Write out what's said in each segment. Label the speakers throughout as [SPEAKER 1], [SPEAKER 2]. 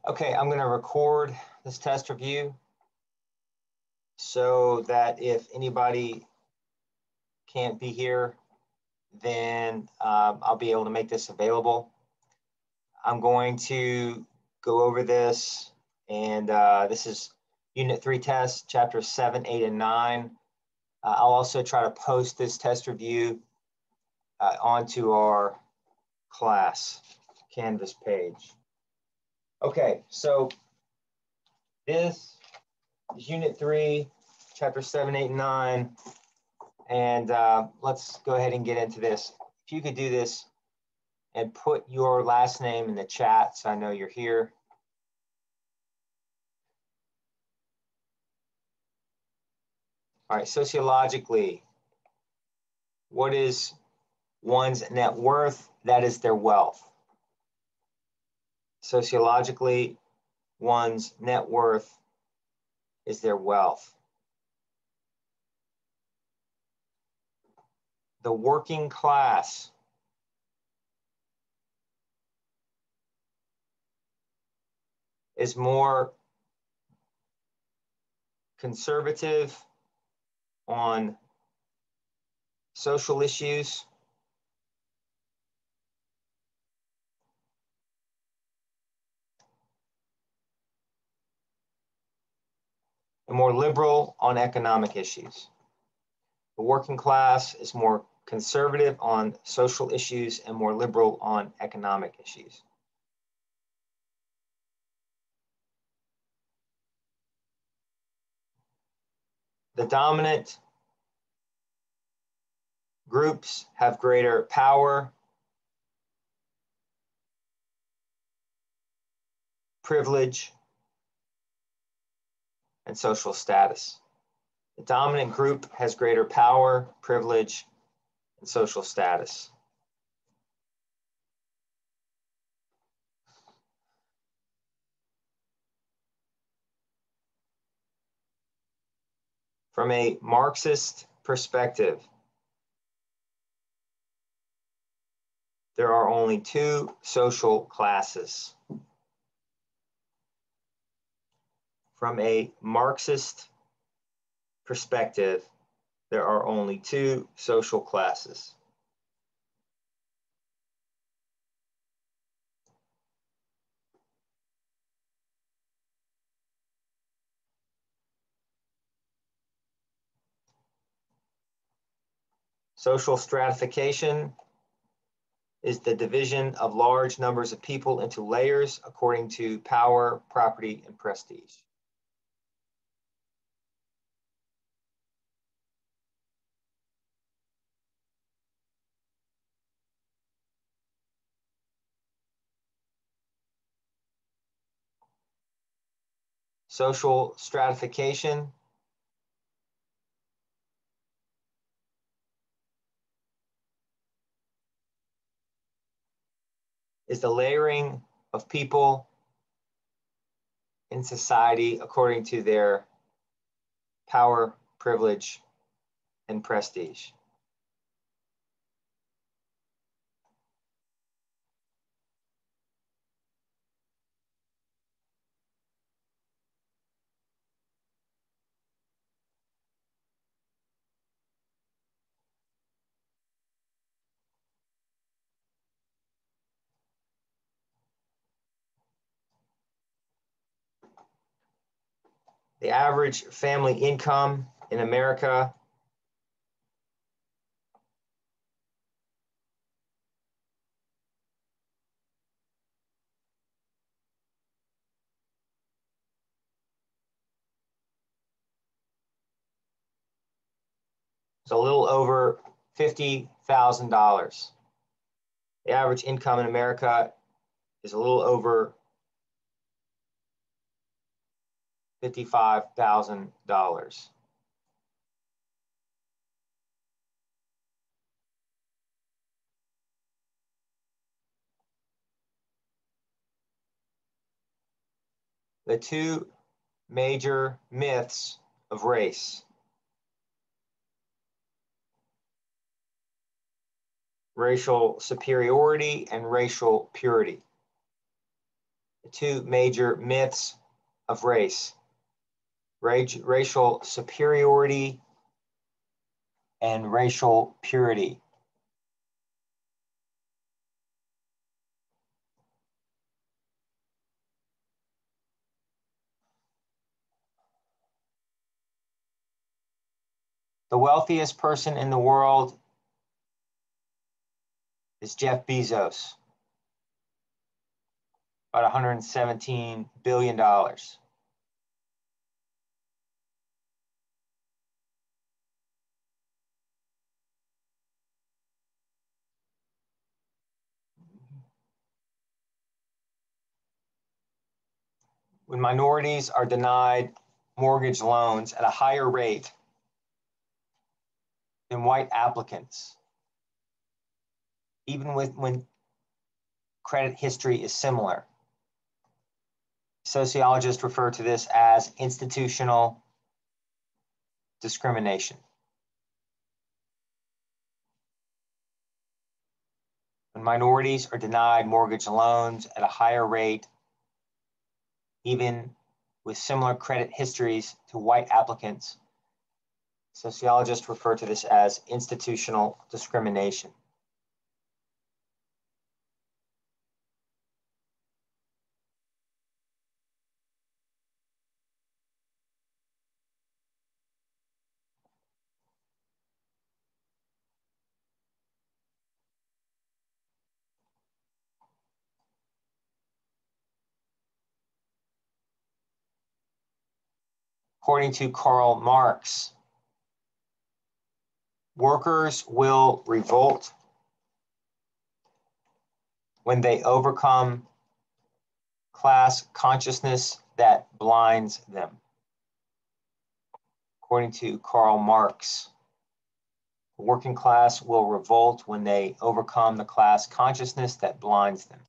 [SPEAKER 1] Okay, I'm going to record this test review so that if anybody can't be here, then I'll be able to make this available. I'm going to go over this, and this is Unit 3 test, Chapters 7, 8, and 9. I'll also try to post this test review onto our class Canvas page. Okay, so this is Unit 3, Chapter 7, 8, and 9. And let's go ahead and get into this. If you could do this and put your last name in the chat so I know you're here. All right, sociologically, what is one's net worth? That is their wealth. Sociologically, one's net worth is their wealth. The working class is more conservative on social issues and more liberal on economic issues. The working class is more conservative on social issues and more liberal on economic issues. The dominant groups have greater power, privilege, and social status. The dominant group has greater power, privilege, and social status. From a Marxist perspective, there are only two social classes. From a Marxist perspective, there are only two social classes. Social stratification is the division of large numbers of people into layers according to power, property, and prestige. Social stratification is the layering of people in society according to their power, privilege, and prestige. The average family income in America is a little over $50,000. The average income in America is a little over $55,000. The two major myths of race: racial superiority and racial purity. the two major myths of race: racial superiority and racial purity. The wealthiest person in the world is Jeff Bezos, about $117 billion. When minorities are denied mortgage loans at a higher rate than white applicants, even when credit history is similar, sociologists refer to this as institutional discrimination. When minorities are denied mortgage loans at a higher rate, even with similar credit histories to white applicants, sociologists refer to this as institutional discrimination. According to Karl Marx, workers will revolt when they overcome class consciousness that blinds them. According to Karl Marx, the working class will revolt when they overcome the class consciousness that blinds them.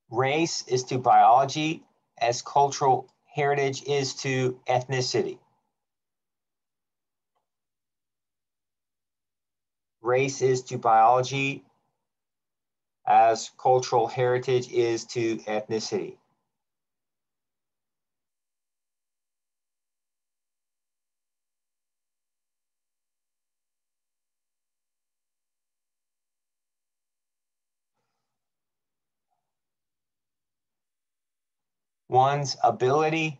[SPEAKER 1] Race is to biology as cultural heritage is to ethnicity. Race is to biology as cultural heritage is to ethnicity. One's ability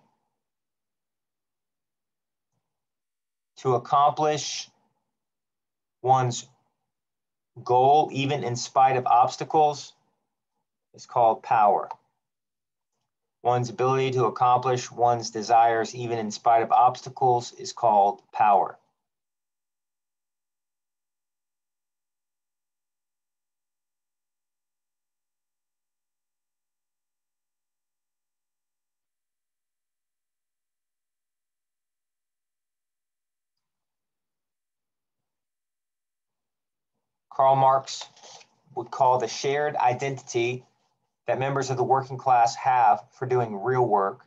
[SPEAKER 1] to accomplish one's goal, even in spite of obstacles, is called power. One's ability to accomplish one's desires, even in spite of obstacles, is called power. Karl Marx would call the shared identity that members of the working class have for doing real work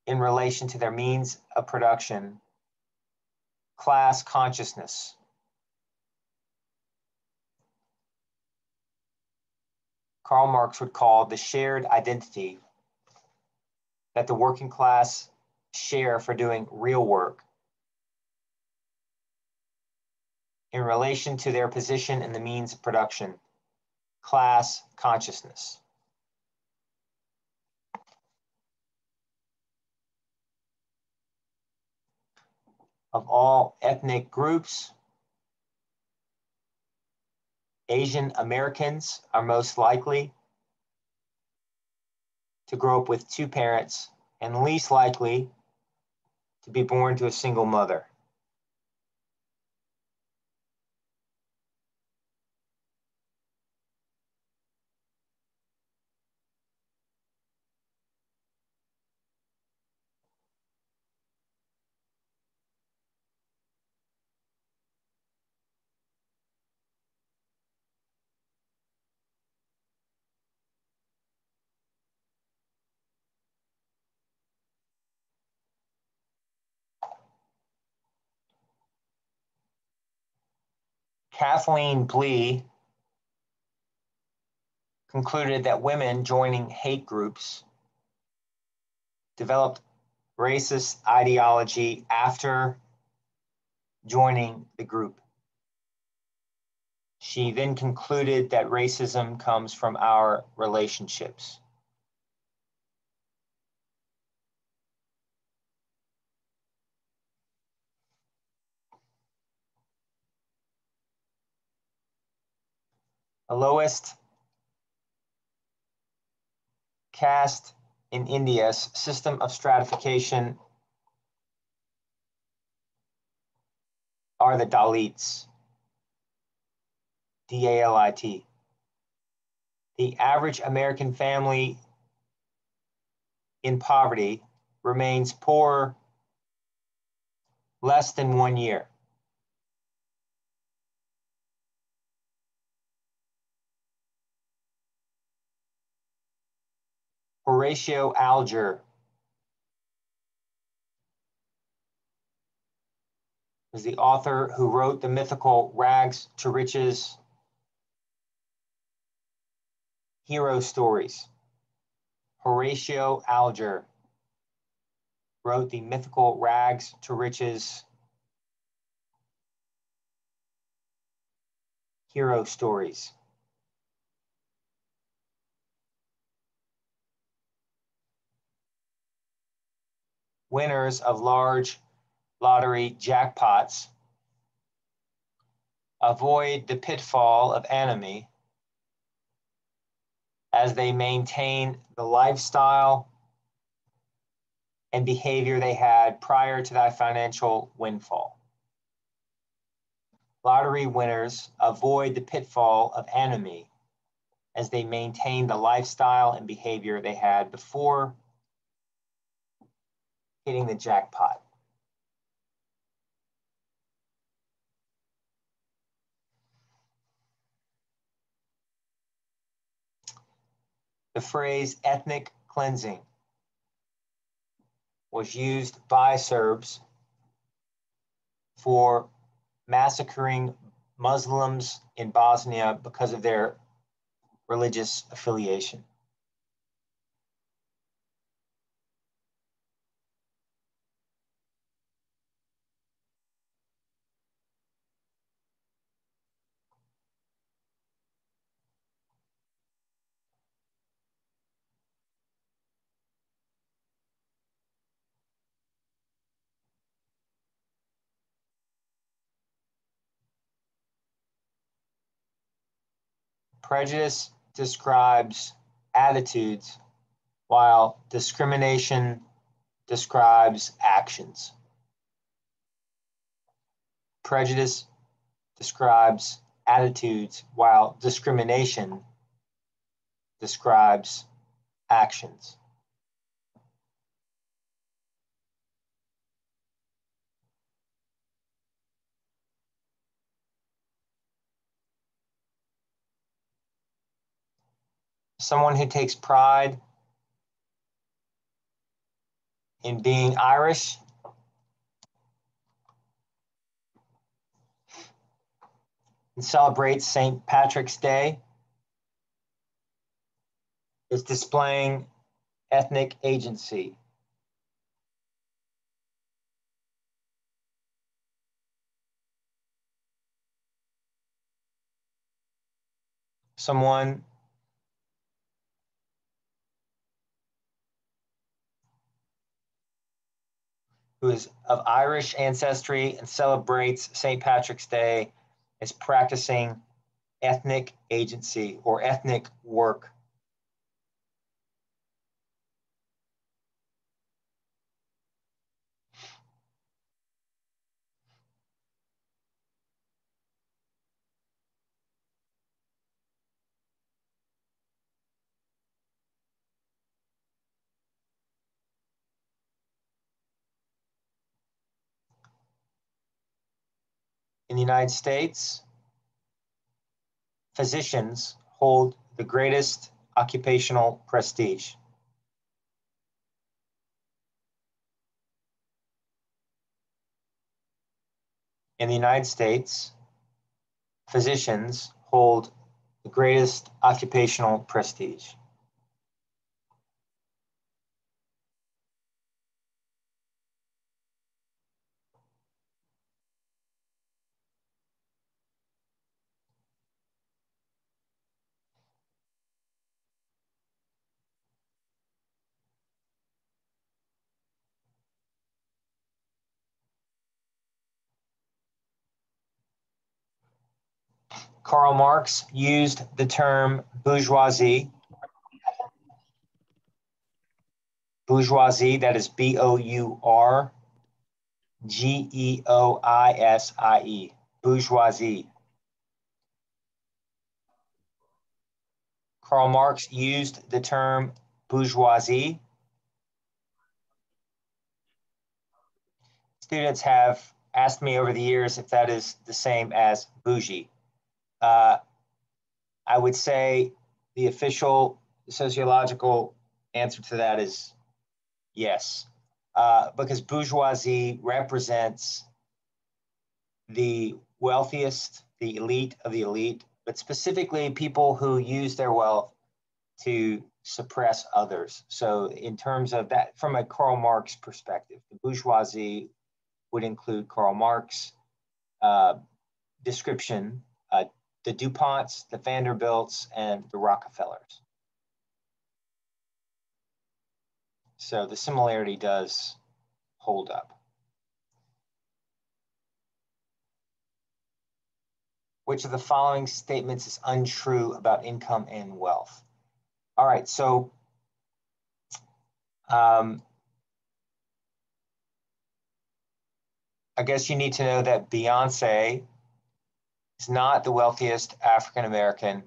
[SPEAKER 1] in relation to their means of production class consciousness. Karl Marx would call the shared identity that the working class share for doing real work in relation to their position in the means of production class consciousness. Of all ethnic groups, Asian Americans are most likely to grow up with two parents and least likely to be born to a single mother. Kathleen Blee concluded that women joining hate groups developed racist ideology after joining the group. She then concluded that racism comes from our relationships. The lowest caste in India's system of stratification are the Dalits, D-A-L-I-T. The average American family in poverty remains poor less than 1 year. Horatio Alger was the author who wrote the mythical Rags to Riches hero stories. Horatio Alger wrote the mythical Rags to Riches hero stories. Winners of large lottery jackpots avoid the pitfall of enemy as they maintain the lifestyle and behavior they had prior to that financial windfall. Lottery winners avoid the pitfall of enemy as they maintain the lifestyle and behavior they had before hitting the jackpot. The phrase ethnic cleansing was used by Serbs for massacring Muslims in Bosnia because of their religious affiliation. Prejudice describes attitudes, while discrimination describes actions. Prejudice describes attitudes, while discrimination describes actions. Someone who takes pride in being Irish and celebrates St. Patrick's Day is displaying ethnic agency. Someone who is of Irish ancestry and celebrates St. Patrick's Day is practicing ethnic agency or ethnic work. In the United States, physicians hold the greatest occupational prestige. In the United States, physicians hold the greatest occupational prestige? Karl Marx used the term bourgeoisie. Bourgeoisie, that is Bourgeoisie, bourgeoisie. Karl Marx used the term bourgeoisie. Students have asked me over the years if that is the same as bougie. I would say the official sociological answer to that is yes, because bourgeoisie represents the wealthiest, the elite of the elite, but specifically people who use their wealth to suppress others. So in terms of that, from a Karl Marx perspective, the bourgeoisie would include Karl Marx description, the DuPonts, the Vanderbilts, and the Rockefellers. So the similarity does hold up. Which of the following statements is untrue about income and wealth? All right, so I guess you need to know that Beyonce is not the wealthiest African American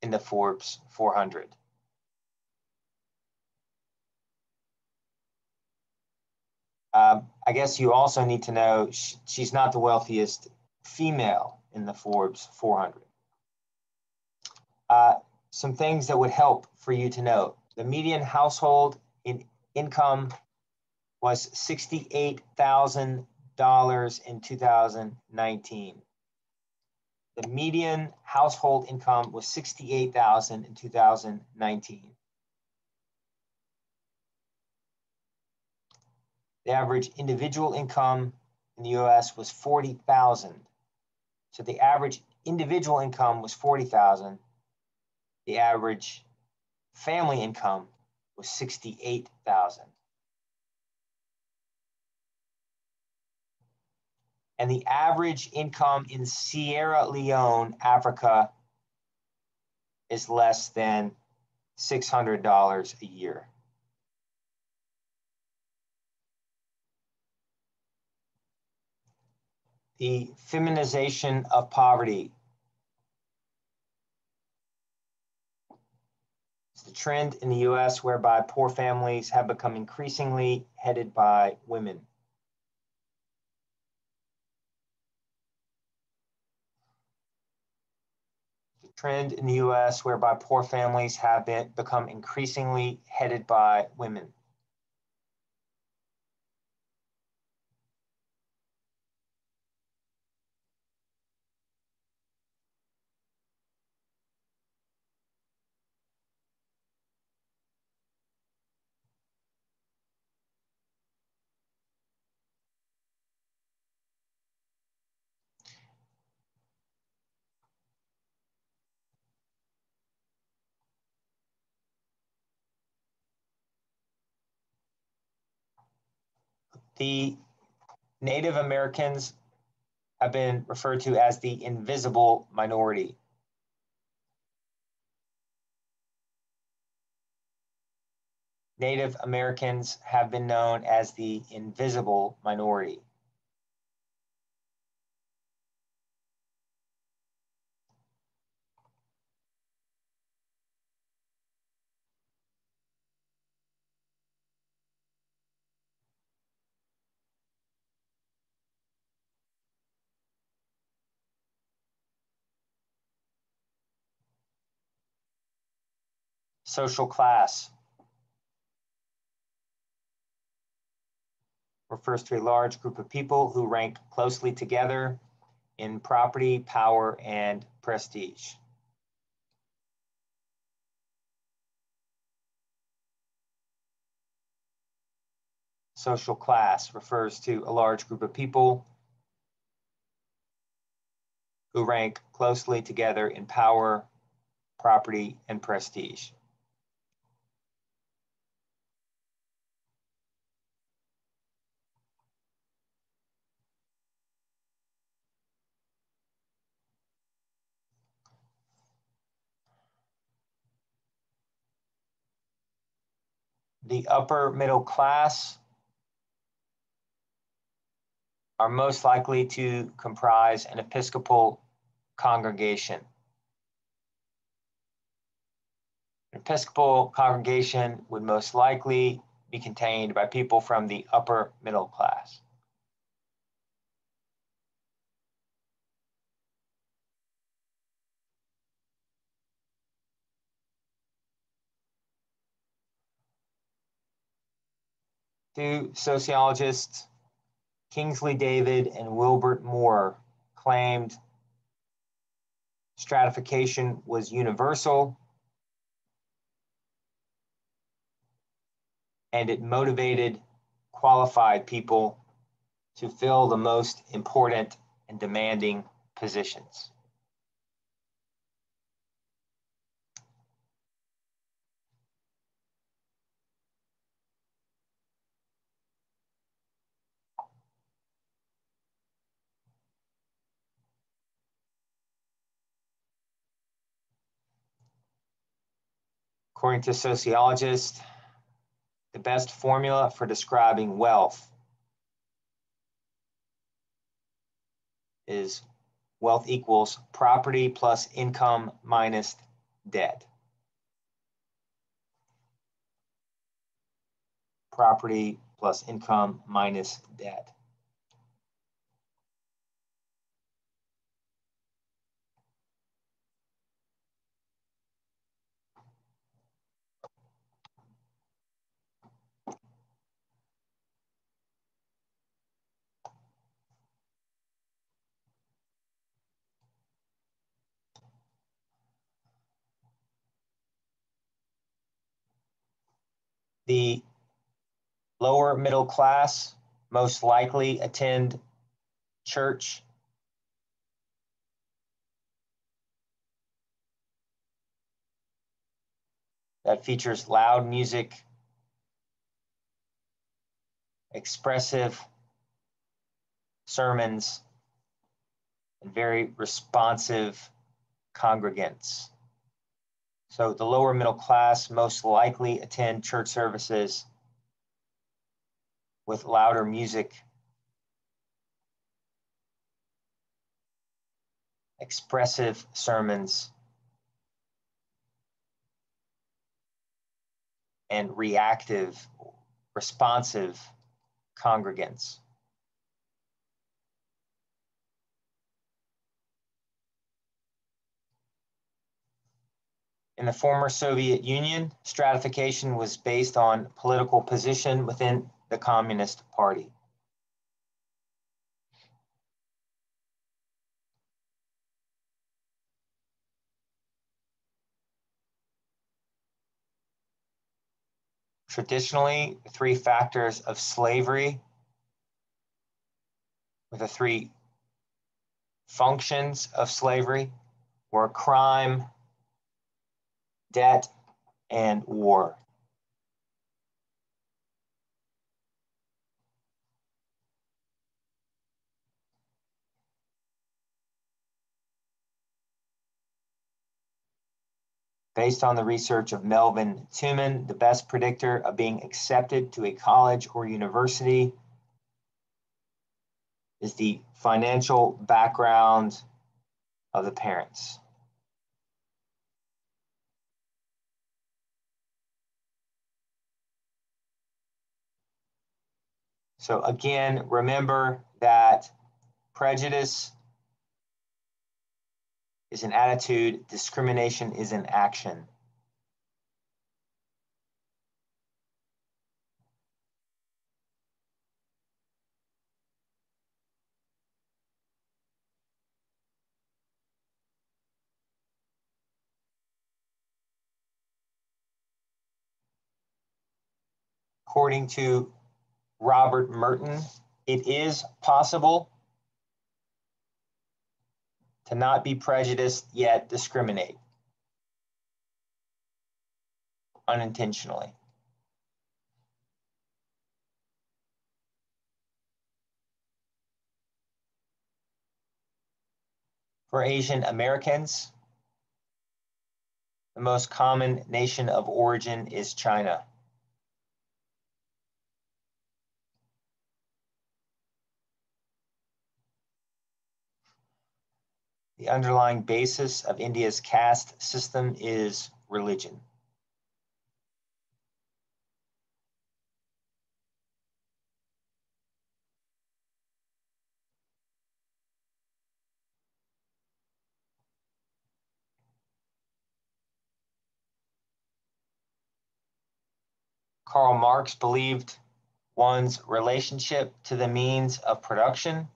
[SPEAKER 1] in the Forbes 400. I guess you also need to know she's not the wealthiest female in the Forbes 400. Some things that would help for you to know. The median household income was $68,000 in 2019. The median household income was $68,000 in 2019. The average individual income in the US was $40,000. So the average individual income was $40,000. The average family income was $68,000. And the average income in Sierra Leone, Africa, is less than $600 a year. The feminization of poverty is the trend in the US whereby poor families have become increasingly headed by women. The trend in the US whereby poor families have become increasingly headed by women. The Native Americans have been referred to as the invisible minority. Native Americans have been known as the invisible minority. Social class refers to a large group of people who rank closely together in property, power, and prestige. Social class refers to a large group of people who rank closely together in power, property, and prestige. The upper middle class are most likely to comprise an Episcopal congregation. An Episcopal congregation would most likely be contained by people from the upper middle class. Two sociologists, Kingsley David and Wilbert Moore, claimed stratification was universal and it motivated qualified people to fill the most important and demanding positions. According to sociologists, the best formula for describing wealth is wealth equals property plus income minus debt. Property plus income minus debt. The lower middle class most likely attend church that features loud music, expressive sermons, and very responsive congregants. So the lower middle class most likely attend church services with louder music, expressive sermons, and reactive, responsive congregants. In the former Soviet Union, stratification was based on political position within the Communist Party. Traditionally, the three factors of slavery were the three functions of slavery were crime, debt, and war. Based on the research of Melvin Tuman, the best predictor of being accepted to a college or university is the financial background of the parents. So again, remember that prejudice is an attitude, discrimination is an action. According to Robert Merton, it is possible to not be prejudiced yet discriminate unintentionally. For Asian Americans, the most common nation of origin is China. The underlying basis of India's caste system is religion. Karl Marx believed one's relationship to the means of production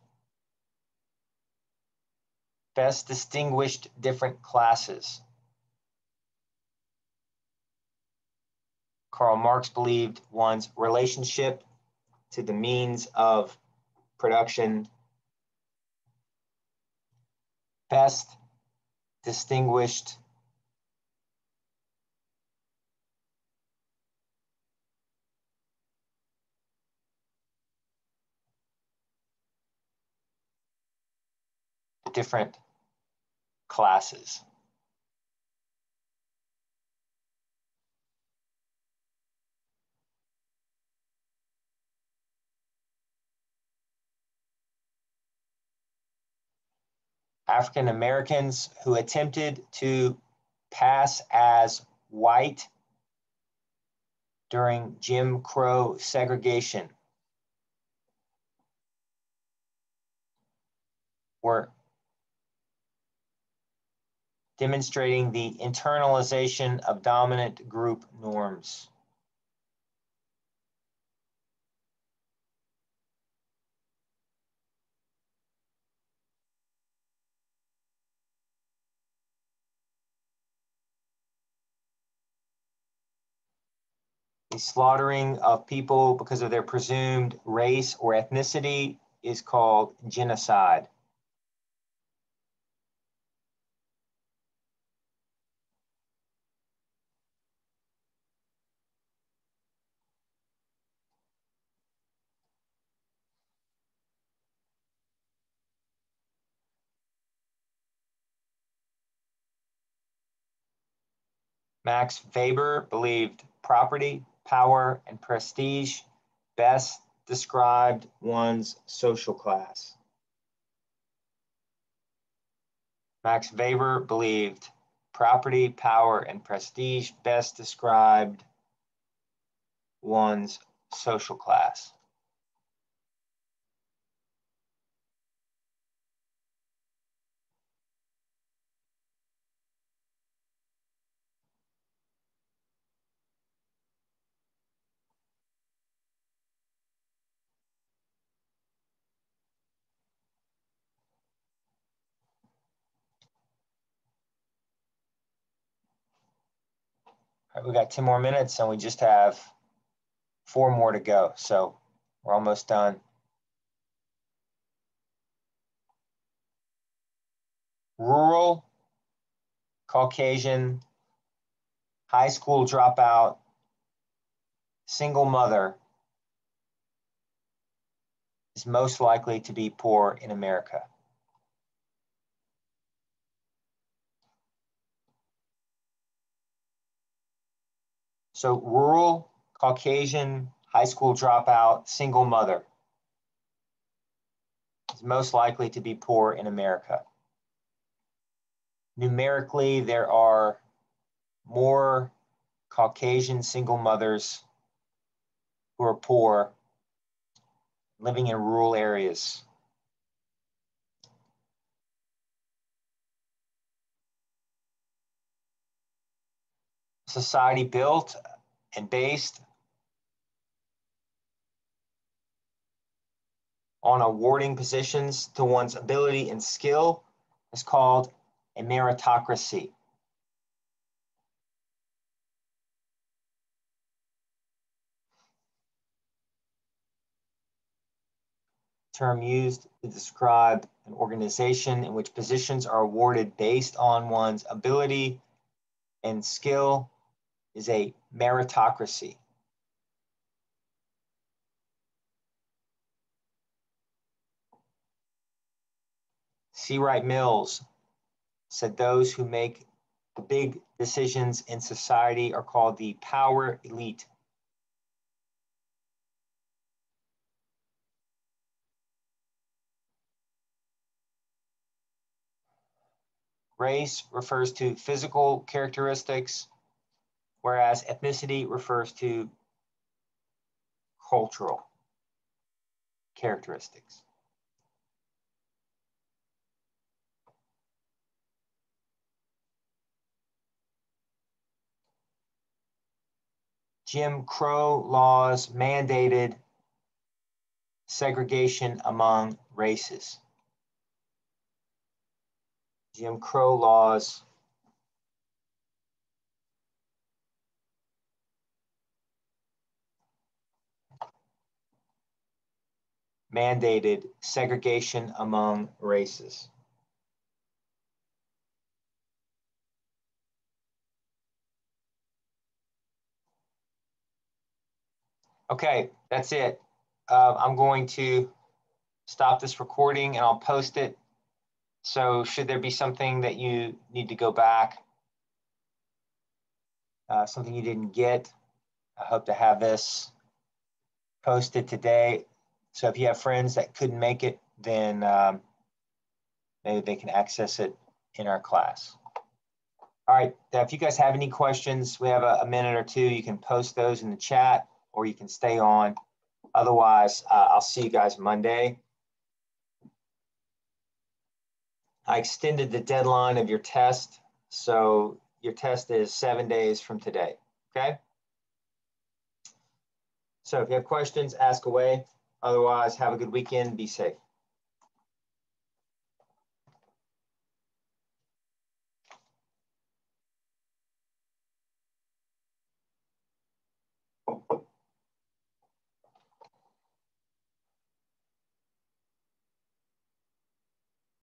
[SPEAKER 1] best distinguished different classes. Karl Marx believed one's relationship to the means of production best distinguished different classes. African Americans who attempted to pass as white during Jim Crow segregation were demonstrating the internalization of dominant group norms. The slaughtering of people because of their presumed race or ethnicity is called genocide. Max Weber believed property, power, and prestige best described one's social class. Max Weber believed property, power, and prestige best described one's social class. All right, we got 10 more minutes and we just have 4 more to go. So we're almost done. Rural, Caucasian, high school dropout, single mother is most likely to be poor in America. So rural, Caucasian, high school dropout, single mother is most likely to be poor in America. Numerically, there are more Caucasian single mothers who are poor living in rural areas. Society built and based on awarding positions to one's ability and skill is called a meritocracy. term used to describe an organization in which positions are awarded based on one's ability and skill, is a meritocracy. C. Wright Mills said those who make the big decisions in society are called the power elite. Race refers to physical characteristics, whereas ethnicity refers to cultural characteristics. Jim Crow laws mandated segregation among races. Jim Crow laws mandated segregation among races. Okay, that's it. I'm going to stop this recording and I'll post it. So should there be something that you need to go back, something you didn't get, I hope to have this posted today. So if you have friends that couldn't make it, then maybe they can access it in our class. All right, if you guys have any questions, we have a minute or two. You can post those in the chat or you can stay on. Otherwise, I'll see you guys Monday. I extended the deadline of your test. So your test is 7 days from today, okay? So if you have questions, ask away. Otherwise, have a good weekend. Be safe.